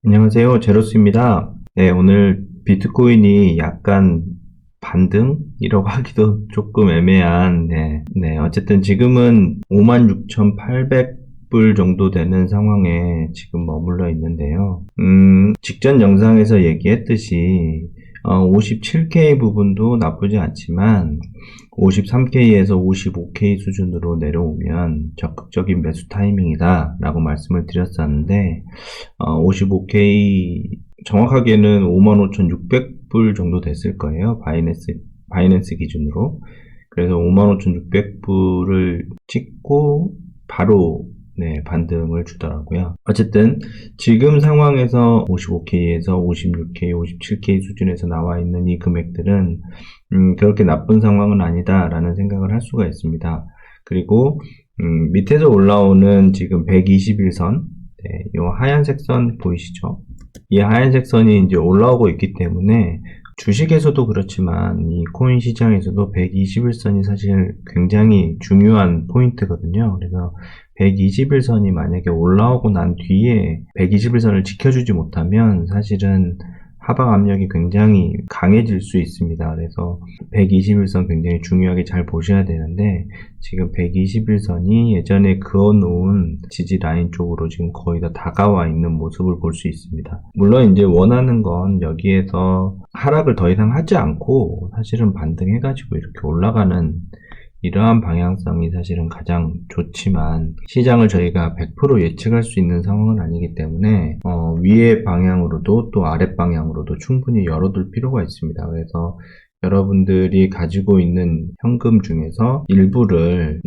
안녕하세요. 제로스입니다. 네, 오늘 비트코인이 약간 반등이라고 하기도 조금 애매한, 어쨌든 지금은 56,800불 정도 되는 상황에 지금 머물러 있는데요. 직전 영상에서 얘기했듯이, 57K 부분도 나쁘지 않지만, 53K에서 55K 수준으로 내려오면 적극적인 매수 타이밍이다 라고 말씀을 드렸었는데, 55K, 정확하게는 55,600불 정도 됐을 거예요. 바이낸스 기준으로. 그래서 55,600불을 찍고 바로 반등을 주더라고요. 어쨌든 지금 상황에서 55K에서 56K, 57K 수준에서 나와 있는 이 금액들은 그렇게 나쁜 상황은 아니다라는 생각을 할 수가 있습니다. 그리고 밑에서 올라오는 지금 121선, 이 하얀색 선 보이시죠? 이 하얀색 선이 이제 올라오고 있기 때문에 주식에서도 그렇지만 이 코인 시장에서도 121선이 사실 굉장히 중요한 포인트거든요. 그래서 121선이 만약에 올라오고 난 뒤에 121선을 지켜주지 못하면 사실은 하방 압력이 굉장히 강해질 수 있습니다. 그래서 121선 굉장히 중요하게 잘 보셔야 되는데, 지금 121선이 예전에 그어놓은 지지 라인 쪽으로 지금 거의 다 다가와 있는 모습을 볼 수 있습니다. 물론 이제 원하는 건 여기에서 하락을 더 이상 하지 않고 사실은 반등해가지고 이렇게 올라가는 이러한 방향성이 사실은 가장 좋지만, 시장을 저희가 100% 예측할 수 있는 상황은 아니기 때문에 위의 방향으로도 또 아랫 방향으로도 충분히 열어둘 필요가 있습니다. 그래서 여러분들이 가지고 있는 현금 중에서 일부를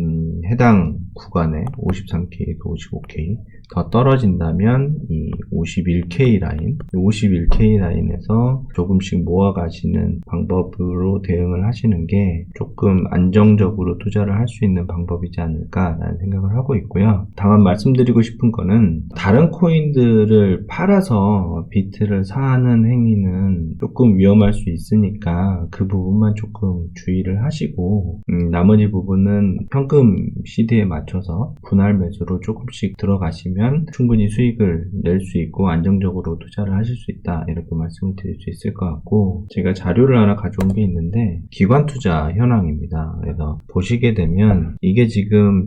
해당 구간에 53K, 55K 더 떨어진다면 이 51K 라인, 51K 라인에서 조금씩 모아가시는 방법으로 대응을 하시는 게 조금 안정적으로 투자를 할 수 있는 방법이지 않을까라는 생각을 하고 있고요. 다만 말씀드리고 싶은 거는, 다른 코인들을 팔아서 비트를 사는 행위는 조금 위험할 수 있으니까 그 부분만 조금 주의를 하시고, 나머지 부분은 현금 CD에 맞춰서 분할 매수로 조금씩 들어가시면 충분히 수익을 낼 수 있고 안정적으로 투자를 하실 수 있다, 이렇게 말씀을 드릴 수 있을 것 같고, 제가 자료를 하나 가져온 게 있는데 기관 투자 현황입니다. 그래서 보시게 되면 이게 지금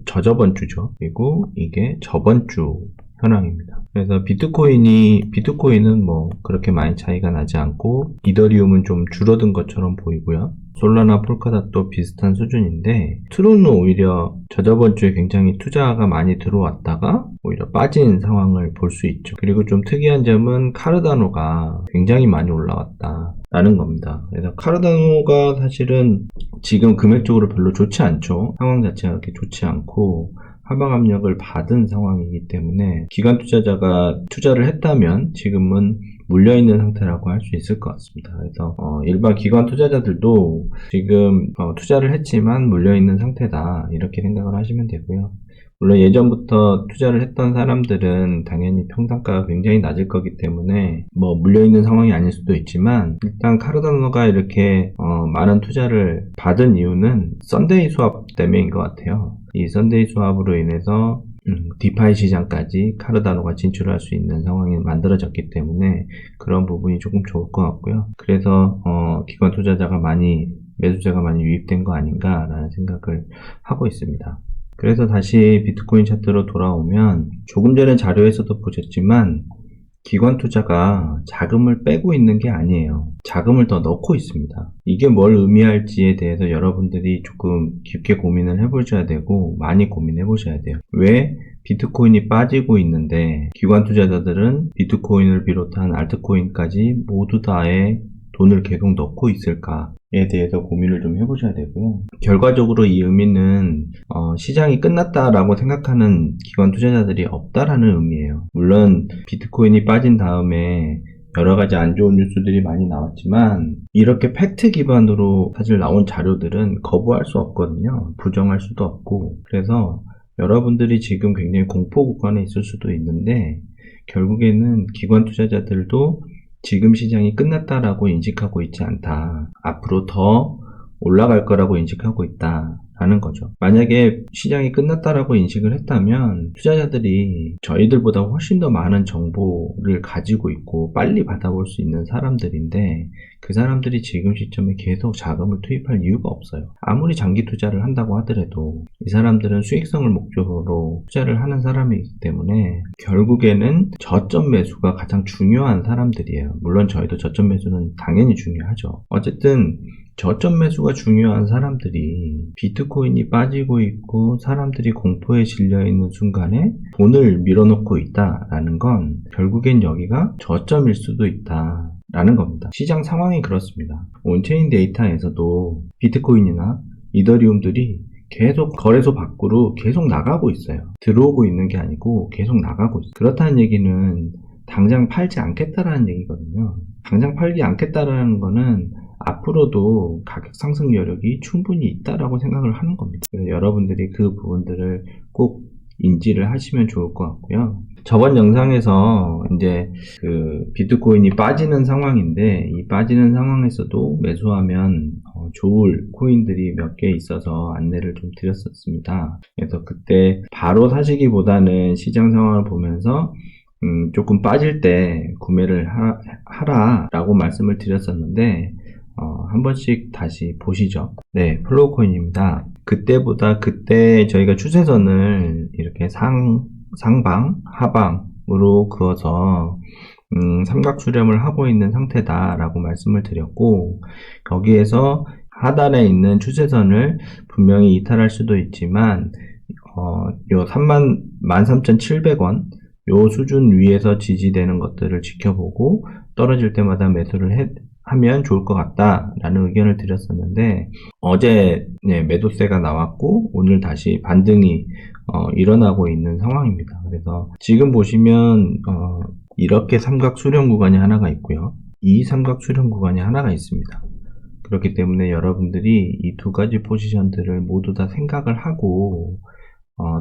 저저번 주죠. 그리고 이게 저번 주 현황입니다. 그래서 비트코인은 뭐 그렇게 많이 차이가 나지 않고, 이더리움은 좀 줄어든 것처럼 보이고요. 솔라나 폴카닷도 비슷한 수준인데, 트론은 오히려 저저번 주에 굉장히 투자가 많이 들어왔다가 오히려 빠진 상황을 볼 수 있죠. 그리고 좀 특이한 점은 카르다노가 굉장히 많이 올라왔다 라는 겁니다. 그래서 카르다노가 사실은 지금 금액적으로 별로 좋지 않죠. 상황 자체가 그렇게 좋지 않고 하방 압력을 받은 상황이기 때문에 기관 투자자가 투자를 했다면 지금은 물려있는 상태라고 할 수 있을 것 같습니다. 그래서 일반 기관 투자자들도 지금 투자를 했지만 물려있는 상태다, 이렇게 생각을 하시면 되고요. 물론 예전부터 투자를 했던 사람들은 당연히 평단가가 굉장히 낮을 거기 때문에 뭐 물려있는 상황이 아닐 수도 있지만, 일단 카르다노가 이렇게 많은 투자를 받은 이유는 썬데이 수합 때문인 것 같아요. 이 썬데이 수합으로 인해서 디파이 시장까지 카르다노가 진출할 수 있는 상황이 만들어졌기 때문에 그런 부분이 조금 좋을 것 같고요. 그래서 기관 투자자가 매수자가 많이 유입된 거 아닌가라는 생각을 하고 있습니다. 그래서 다시 비트코인 차트로 돌아오면, 조금 전에 자료에서도 보셨지만 기관 투자가 자금을 빼고 있는 게 아니에요. 자금을 더 넣고 있습니다. 이게 뭘 의미할지에 대해서 여러분들이 조금 깊게 고민을 해보셔야 되고, 많이 고민해 보셔야 돼요. 왜 비트코인이 빠지고 있는데 기관 투자자들은 비트코인을 비롯한 알트코인까지 모두 다에 돈을 계속 넣고 있을까에 대해서 고민을 좀 해보셔야 되고요. 결과적으로 이 의미는 시장이 끝났다라고 생각하는 기관 투자자들이 없다라는 의미예요. 물론 비트코인이 빠진 다음에 여러 가지 안 좋은 뉴스들이 많이 나왔지만, 이렇게 팩트 기반으로 사실 나온 자료들은 거부할 수 없거든요. 부정할 수도 없고. 그래서 여러분들이 지금 굉장히 공포 구간에 있을 수도 있는데, 결국에는 기관 투자자들도 지금 시장이 끝났다라고 인식하고 있지 않다, 앞으로 더 올라갈 거라고 인식하고 있다 라는 거죠. 만약에 시장이 끝났다라고 인식을 했다면 투자자들이 저희들보다 훨씬 더 많은 정보를 가지고 있고 빨리 받아볼 수 있는 사람들인데 그 사람들이 지금 시점에 계속 자금을 투입할 이유가 없어요. 아무리 장기 투자를 한다고 하더라도 이 사람들은 수익성을 목적으로 투자를 하는 사람이기 때문에 결국에는 저점 매수가 가장 중요한 사람들이에요. 물론 저희도 저점 매수는 당연히 중요하죠. 어쨌든 저점 매수가 중요한 사람들이 비트코인이 빠지고 있고 사람들이 공포에 질려 있는 순간에 돈을 밀어놓고 있다라는 건 결국엔 여기가 저점일 수도 있다 라는 겁니다. 시장 상황이 그렇습니다. 온체인 데이터에서도 비트코인이나 이더리움들이 계속 거래소 밖으로 계속 나가고 있어요. 들어오고 있는 게 아니고 계속 나가고 있어요. 그렇다는 얘기는 당장 팔지 않겠다라는 얘기거든요. 당장 팔지 않겠다라는 거는 앞으로도 가격 상승 여력이 충분히 있다라고 생각을 하는 겁니다. 그래서 여러분들이 그 부분들을 꼭 인지를 하시면 좋을 것 같고요. 저번 영상에서 이제 그 비트코인이 빠지는 상황인데 이 빠지는 상황에서도 매수하면 좋을 코인들이 몇 개 있어서 안내를 좀 드렸었습니다. 그래서 그때 바로 사시기보다는 시장 상황을 보면서 조금 빠질 때 구매를 하라라고 말씀을 드렸었는데 한 번씩 다시 보시죠. 네, 플로우코인입니다. 그때 저희가 추세선을 이렇게 상방, 하방으로 그어서 삼각 수렴을 하고 있는 상태다라고 말씀을 드렸고 거기에서 하단에 있는 추세선을 분명히 이탈할 수도 있지만 요 13,700원 요 수준 위에서 지지되는 것들을 지켜보고 떨어질 때마다 매수를 하면 좋을 것 같다라는 의견을 드렸었는데 어제 매도세가 나왔고 오늘 다시 반등이 일어나고 있는 상황입니다. 그래서 지금 보시면 이렇게 삼각 수렴 구간이 하나가 있고요. 이 삼각 수렴 구간이 하나가 있습니다. 그렇기 때문에 여러분들이 이 두 가지 포지션들을 모두 다 생각을 하고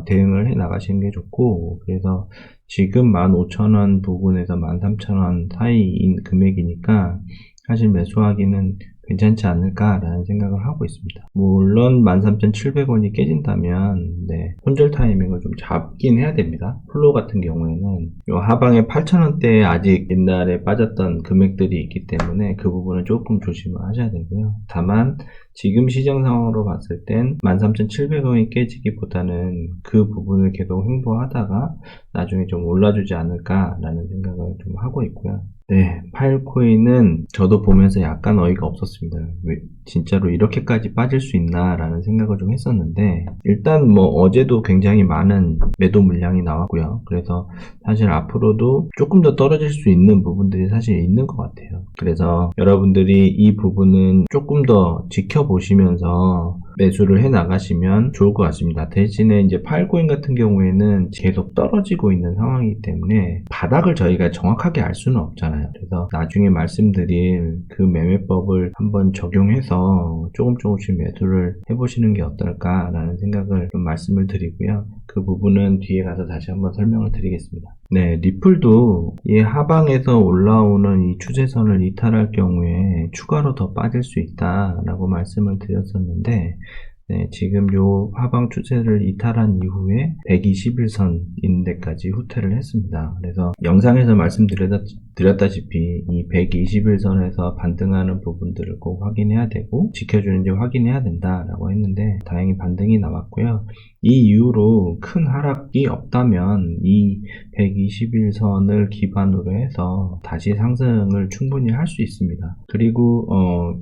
대응을 해 나가시는 게 좋고 그래서 지금 15,000원 부분에서 13,000원 사이인 금액이니까 사실 매수하기는 괜찮지 않을까라는 생각을 하고 있습니다. 물론 13,700원이 깨진다면 손절 타이밍을 좀 잡긴 해야 됩니다. 플로우 같은 경우에는 요 하방에 8,000원대에 아직 옛날에 빠졌던 금액들이 있기 때문에 그 부분은 조금 조심을 하셔야 되고요. 다만 지금 시장 상황으로 봤을 땐 13,700원이 깨지기보다는 그 부분을 계속 횡보하다가 나중에 좀 올라주지 않을까라는 생각을 좀 하고 있고요. 네, 파일코인은 저도 보면서 약간 어이가 없었습니다. 왜 진짜로 이렇게까지 빠질 수 있나 라는 생각을 좀 했었는데 일단 어제도 굉장히 많은 매도 물량이 나왔고요. 그래서 사실 앞으로도 조금 더 떨어질 수 있는 부분들이 사실 있는 것 같아요. 그래서 여러분들이 이 부분은 조금 더 지켜보시면서 매수를 해 나가시면 좋을 것 같습니다. 대신에 이제 파일코인 같은 경우에는 계속 떨어지고 있는 상황이기 때문에 바닥을 저희가 정확하게 알 수는 없잖아요. 그래서 나중에 말씀드릴 그 매매법을 한번 적용해서 조금씩 매수를 해보시는 게 어떨까라는 생각을 좀 말씀을 드리고요. 그 부분은 뒤에 가서 다시 한번 설명을 드리겠습니다. 네, 리플도 이 하방에서 올라오는 이 추세선을 이탈할 경우에 추가로 더 빠질 수 있다라고 말씀을 드렸었는데 지금 요 하방 추세를 이탈한 이후에 121선인 데까지 후퇴를 했습니다. 그래서 영상에서 말씀드렸다시피 이 121선에서 반등하는 부분들을 꼭 확인해야 되고 지켜주는지 확인해야 된다라고 했는데 다행히 반등이 나왔고요. 이 이후로 큰 하락이 없다면 이 121선을 기반으로 해서 다시 상승을 충분히 할 수 있습니다. 그리고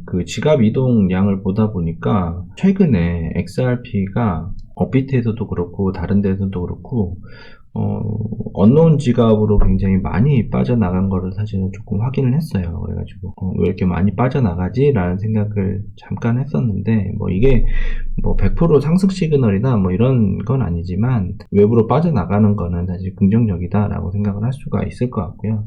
그 지갑 이동량을 보다 보니까 최근에 XRP가 업비트에서도 그렇고 다른 데서도 그렇고 언노운 지갑으로 굉장히 많이 빠져나간 거를 사실은 조금 확인을 했어요. 그래가지고 왜 이렇게 많이 빠져나가지? 라는 생각을 잠깐 했었는데 이게 100% 상승 시그널이다 이런 건 아니지만 외부로 빠져나가는 거는 사실 긍정적이다 라고 생각을 할 수가 있을 것 같고요.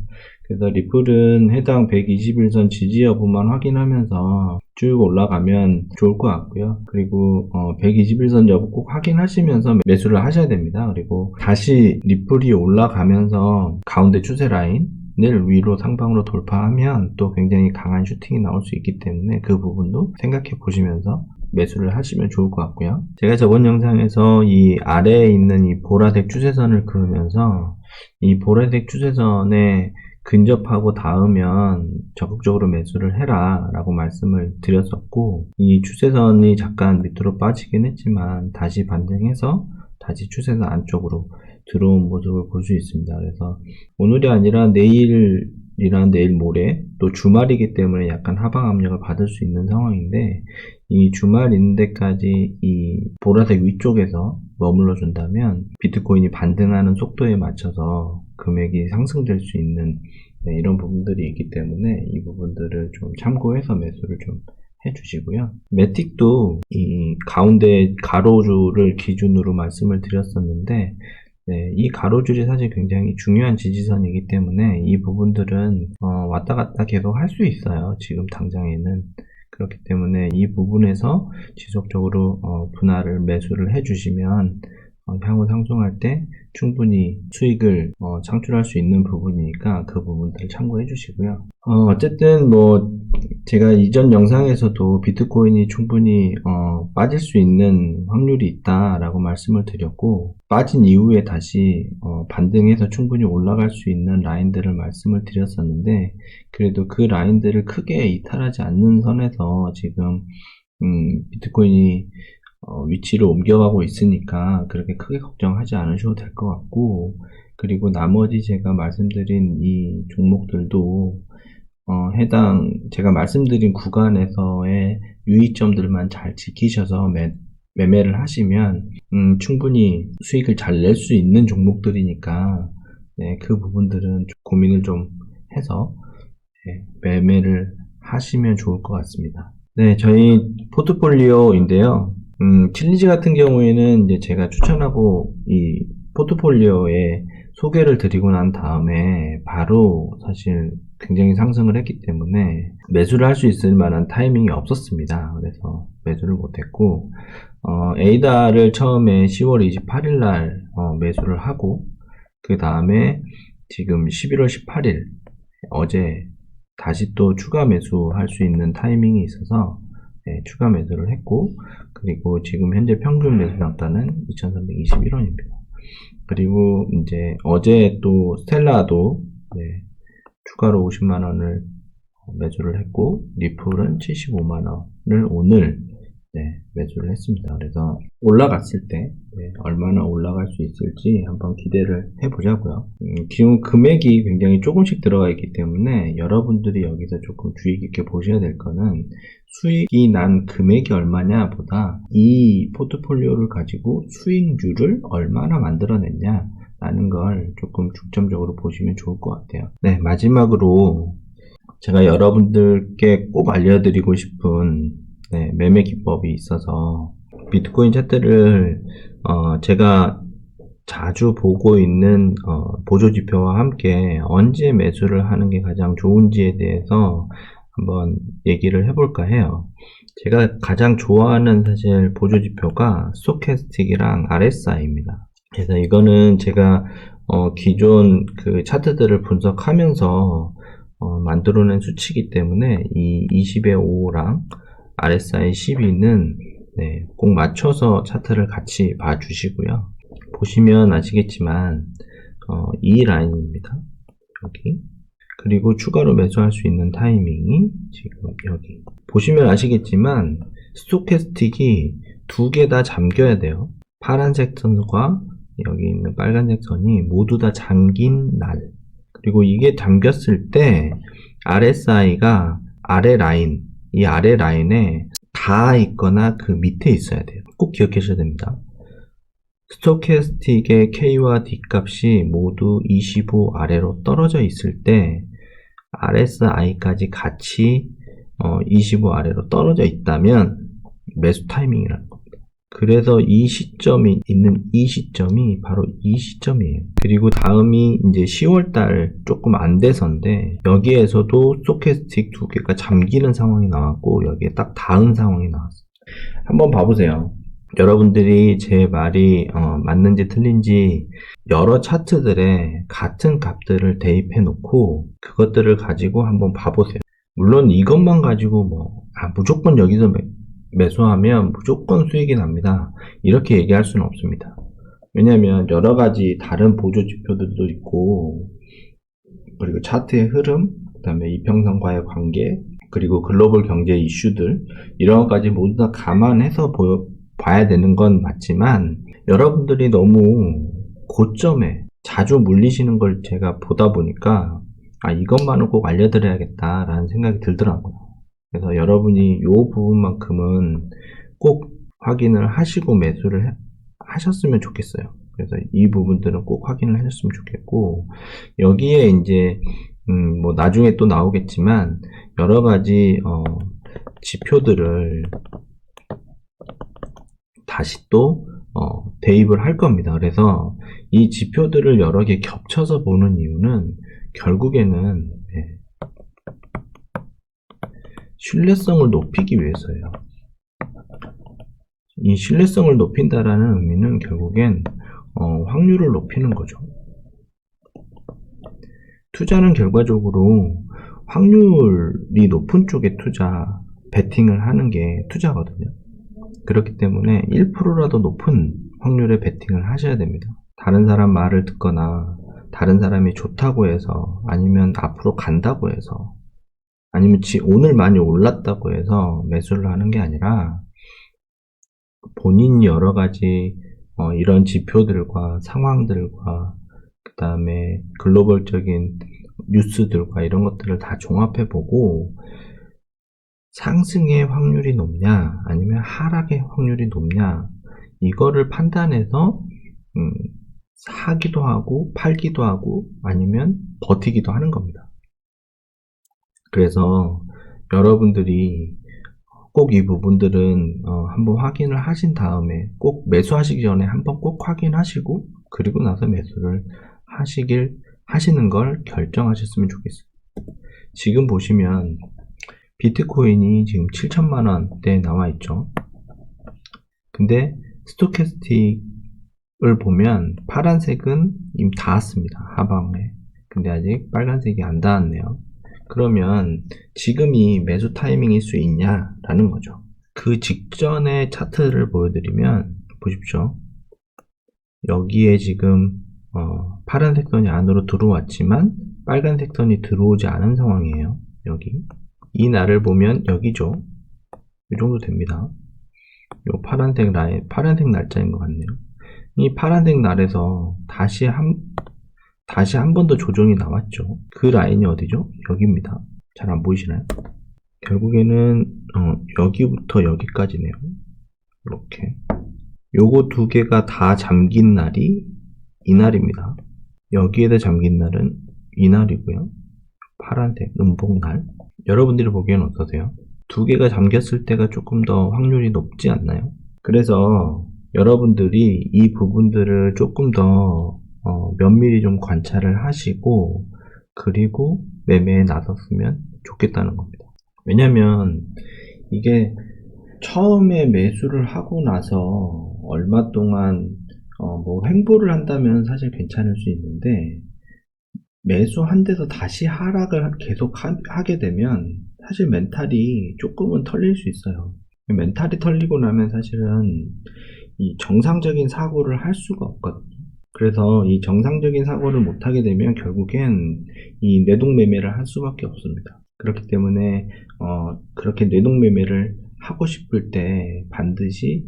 그래서 리플은 해당 121선 지지 여부만 확인하면서 쭉 올라가면 좋을 것 같고요. 그리고 121선 여부 꼭 확인하시면서 매수를 하셔야 됩니다. 그리고 다시 리플이 올라가면서 가운데 추세 라인을 위로 상방으로 돌파하면 또 굉장히 강한 슈팅이 나올 수 있기 때문에 그 부분도 생각해 보시면서 매수를 하시면 좋을 것 같고요. 제가 저번 영상에서 이 아래에 있는 이 보라색 추세선을 그으면서 이 보라색 추세선에 근접하고 닿으면 적극적으로 매수를 해라 라고 말씀을 드렸었고, 이 추세선이 잠깐 밑으로 빠지긴 했지만 다시 반등해서 다시 추세선 안쪽으로 들어온 모습을 볼 수 있습니다. 그래서 오늘이 아니라 내일이나 내일 모레, 또 주말이기 때문에 약간 하방 압력을 받을 수 있는 상황인데, 이 주말 있는 데까지 이 보라색 위쪽에서 머물러 준다면 비트코인이 반등하는 속도에 맞춰서 금액이 상승될 수 있는 이런 부분들이 있기 때문에 이 부분들을 좀 참고해서 매수를 좀 해주시고요. 매틱도 이 가운데 가로줄을 기준으로 말씀을 드렸었는데, 이 가로줄이 사실 굉장히 중요한 지지선이기 때문에 이 부분들은 왔다 갔다 계속 할 수 있어요. 지금 당장에는. 그렇기 때문에 이 부분에서 지속적으로 분할을 매수를 해주시면 향후 상승할 때 충분히 수익을 창출할 수 있는 부분이니까 그 부분들을 참고해 주시고요. 어쨌든 뭐 제가 이전 영상에서도 비트코인이 충분히 빠질 수 있는 확률이 있다라고 말씀을 드렸고, 빠진 이후에 다시 반등해서 충분히 올라갈 수 있는 라인들을 말씀을 드렸었는데, 그래도 그 라인들을 크게 이탈하지 않는 선에서 지금 비트코인이 위치를 옮겨가고 있으니까 그렇게 크게 걱정하지 않으셔도 될 것 같고, 그리고 나머지 제가 말씀드린 이 종목들도 해당 제가 말씀드린 구간에서의 유의점들만 잘 지키셔서 매매를 하시면 충분히 수익을 잘 낼 수 있는 종목들이니까 그 부분들은 고민을 좀 해서 매매를 하시면 좋을 것 같습니다. 네, 저희 포트폴리오인데요. 칠리지 같은 경우에는 이제 제가 추천하고 이 포트폴리오에 소개를 드리고 난 다음에 바로 사실 굉장히 상승을 했기 때문에 매수를 할 수 있을 만한 타이밍이 없었습니다. 그래서 매수를 못했고, 에이다를 처음에 10월 28일 날 매수를 하고, 그 다음에 지금 11월 18일 어제 다시 또 추가 매수할 수 있는 타이밍이 있어서 추가 매수를 했고, 그리고 지금 현재 평균 매수 단가는 2,321원입니다. 그리고 이제 어제 또 스텔라도 추가로 50만원을 매수를 했고, 리플은 75만원을 오늘 매수를 했습니다. 그래서 올라갔을 때 얼마나 올라갈 수 있을지 한번 기대를 해보자고요. 기본 금액이 굉장히 조금씩 들어가 있기 때문에 여러분들이 여기서 조금 주의 깊게 보셔야 될 거는 수익이 난 금액이 얼마냐 보다 이 포트폴리오를 가지고 수익률을 얼마나 만들어냈냐 라는 걸 조금 중점적으로 보시면 좋을 것 같아요. 네, 마지막으로 제가 여러분들께 꼭 알려드리고 싶은 매매 기법이 있어서, 비트코인 차트를 제가 자주 보고 있는 보조지표와 함께 언제 매수를 하는 게 가장 좋은지에 대해서 한번 얘기를 해볼까 해요. 제가 가장 좋아하는 사실 보조지표가 스토캐스틱이랑 RSI입니다. 그래서 이거는 제가 기존 그 차트들을 분석하면서 만들어낸 수치이기 때문에 이 20의 5랑 RSI 12는 꼭 맞춰서 차트를 같이 봐주시고요. 보시면 아시겠지만 이 라인입니다. 여기. 그리고 추가로 매수할 수 있는 타이밍이 지금 여기. 보시면 아시겠지만 스토캐스틱이 두 개 다 잠겨야 돼요. 파란색 선과 여기 있는 빨간색 선이 모두 다 잠긴 날. 그리고 이게 잠겼을 때 RSI가 아래 라인, 이 아래 라인에 닿아 있거나 그 밑에 있어야 돼요. 꼭 기억하셔야 됩니다. 스토캐스틱의 K와 D 값이 모두 25 아래로 떨어져 있을 때 RSI까지 같이 25 아래로 떨어져 있다면 매수 타이밍이라는 겁니다. 그래서 이 시점이 있는 이 시점이 바로 이 시점이에요. 그리고 다음이 이제 10월달 조금 안 돼서인데, 여기에서도 스토캐스틱 두 개가 잠기는 상황이 나왔고 여기에 딱 닿은 상황이 나왔어요. 한번 봐보세요. 여러분들이 제 말이 맞는지 틀린지 여러 차트들에 같은 값들을 대입해 놓고 그것들을 가지고 한번 봐보세요. 물론 이것만 가지고 무조건 여기서 매수하면 무조건 수익이 납니다. 이렇게 얘기할 수는 없습니다. 왜냐하면 여러 가지 다른 보조 지표들도 있고, 그리고 차트의 흐름, 그 다음에 이평선과의 관계, 그리고 글로벌 경제 이슈들, 이런 것까지 모두 다 감안해서 봐야 되는 건 맞지만, 여러분들이 너무 고점에 자주 물리시는 걸 제가 보다 보니까, 이것만은 꼭 알려드려야겠다라는 생각이 들더라고요. 그래서 여러분이 이 부분만큼은 꼭 확인을 하시고 매수를 하셨으면 좋겠어요. 그래서 이 부분들은 꼭 확인을 하셨으면 좋겠고, 여기에 이제 뭐 나중에 또 나오겠지만 여러 가지 지표들을 다시 또 대입을 할 겁니다. 그래서 이 지표들을 여러 개 겹쳐서 보는 이유는 결국에는 신뢰성을 높이기 위해서예요. 이 신뢰성을 높인다라는 의미는 결국엔 확률을 높이는 거죠. 투자는 결과적으로 확률이 높은 쪽에 베팅을 하는 게 투자거든요. 그렇기 때문에 1%라도 높은 확률의 베팅을 하셔야 됩니다. 다른 사람 말을 듣거나 다른 사람이 좋다고 해서, 아니면 앞으로 간다고 해서, 아니면 오늘 많이 올랐다고 해서 매수를 하는 게 아니라 본인이 여러 가지 이런 지표들과 상황들과 그 다음에 글로벌적인 뉴스들과 이런 것들을 다 종합해보고 상승의 확률이 높냐 아니면 하락의 확률이 높냐, 이거를 판단해서 사기도 하고 팔기도 하고 아니면 버티기도 하는 겁니다. 그래서 여러분들이 꼭 이 부분들은 한번 확인을 하신 다음에, 꼭 매수하시기 전에 한번 꼭 확인하시고 그리고 나서 매수를 하시는 걸 결정하셨으면 좋겠어요. 지금 보시면 비트코인이 지금 7천만원대에 나와 있죠. 근데 스토캐스틱을 보면 파란색은 이미 닿았습니다. 하방에. 근데 아직 빨간색이 안 닿았네요. 그러면 지금이 매수 타이밍일 수 있냐라는 거죠. 그 직전의 차트를 보여드리면 보십시오. 여기에 지금 파란색 선이 안으로 들어왔지만 빨간색 선이 들어오지 않은 상황이에요. 여기 이 날을 보면 여기죠. 이 정도 됩니다. 요 파란색 라인, 파란색 날짜인 것 같네요. 이 파란색 날에서 다시 한 번 더 조정이 나왔죠. 그 라인이 어디죠? 여기입니다. 잘 안 보이시나요? 결국에는 여기부터 여기까지네요. 이렇게 요거 두 개가 다 잠긴 날이 이날입니다. 여기에다 잠긴 날은 이날이고요. 파란색 음봉날. 여러분들이 보기엔 어떠세요? 두 개가 잠겼을 때가 조금 더 확률이 높지 않나요? 그래서 여러분들이 이 부분들을 조금 더 면밀히 좀 관찰을 하시고 그리고 매매에 나섰으면 좋겠다는 겁니다. 왜냐면 이게 처음에 매수를 하고 나서 얼마 동안 뭐 횡보를 한다면 사실 괜찮을 수 있는데, 매수한 데서 다시 하락을 계속 하게 되면 사실 멘탈이 조금은 털릴 수 있어요. 멘탈이 털리고 나면 사실은 이 정상적인 사고를 할 수가 없거든요. 그래서 이 정상적인 사고를 못하게 되면 결국엔 이 뇌동매매를 할 수밖에 없습니다. 그렇기 때문에 그렇게 뇌동매매를 하고 싶을 때 반드시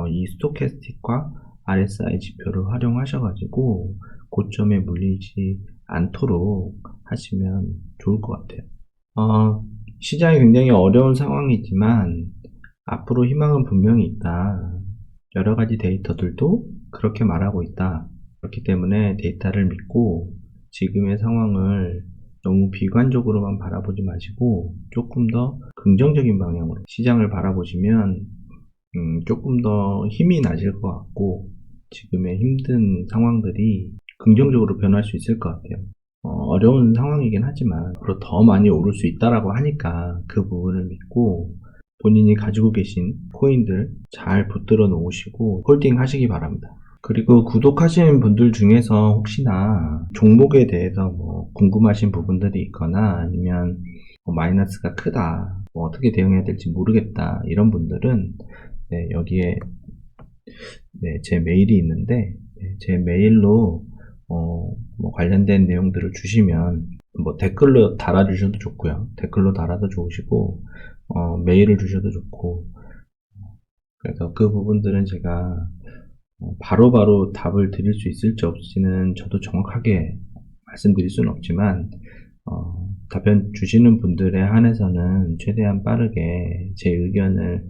이 스토캐스틱과 RSI 지표를 활용하셔가지고 고점에 물리지 않도록 하시면 좋을 것 같아요. 시장이 굉장히 어려운 상황이지만 앞으로 희망은 분명히 있다. 여러 가지 데이터들도 그렇게 말하고 있다. 그렇기 때문에 데이터를 믿고 지금의 상황을 너무 비관적으로만 바라보지 마시고 조금 더 긍정적인 방향으로 시장을 바라보시면 조금 더 힘이 나실 것 같고 지금의 힘든 상황들이 긍정적으로 변할 수 있을 것 같아요. 어려운 상황이긴 하지만 앞으로 더 많이 오를 수 있다라고 하니까 그 부분을 믿고 본인이 가지고 계신 코인들 잘 붙들어 놓으시고 홀딩 하시기 바랍니다. 그리고 구독하시는 분들 중에서 혹시나 종목에 대해서 뭐 궁금하신 부분들이 있거나 아니면 마이너스가 크다, 뭐 어떻게 대응해야 될지 모르겠다 이런 분들은 네, 여기에 네, 제 메일이 있는데 네, 제 메일로 뭐 관련된 내용들을 주시면 뭐 댓글로 달아주셔도 좋고요. 댓글로 달아도 좋으시고 메일을 주셔도 좋고 그래서 그 부분들은 제가 바로바로 답을 드릴 수 있을지 없을지는 저도 정확하게 말씀드릴 수는 없지만 답변 주시는 분들에 한해서는 최대한 빠르게 제 의견을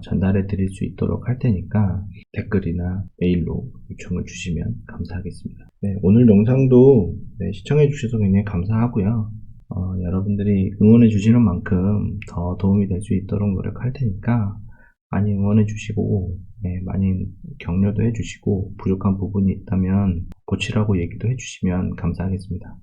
전달해 드릴 수 있도록 할 테니까 댓글이나 메일로 요청을 주시면 감사하겠습니다. 네, 오늘 영상도 네, 시청해 주셔서 굉장히 감사하고요. 여러분들이 응원해 주시는 만큼 더 도움이 될 수 있도록 노력할 테니까 많이 응원해 주시고 네, 많이 격려도 해 주시고 부족한 부분이 있다면 고치라고 얘기도 해 주시면 감사하겠습니다.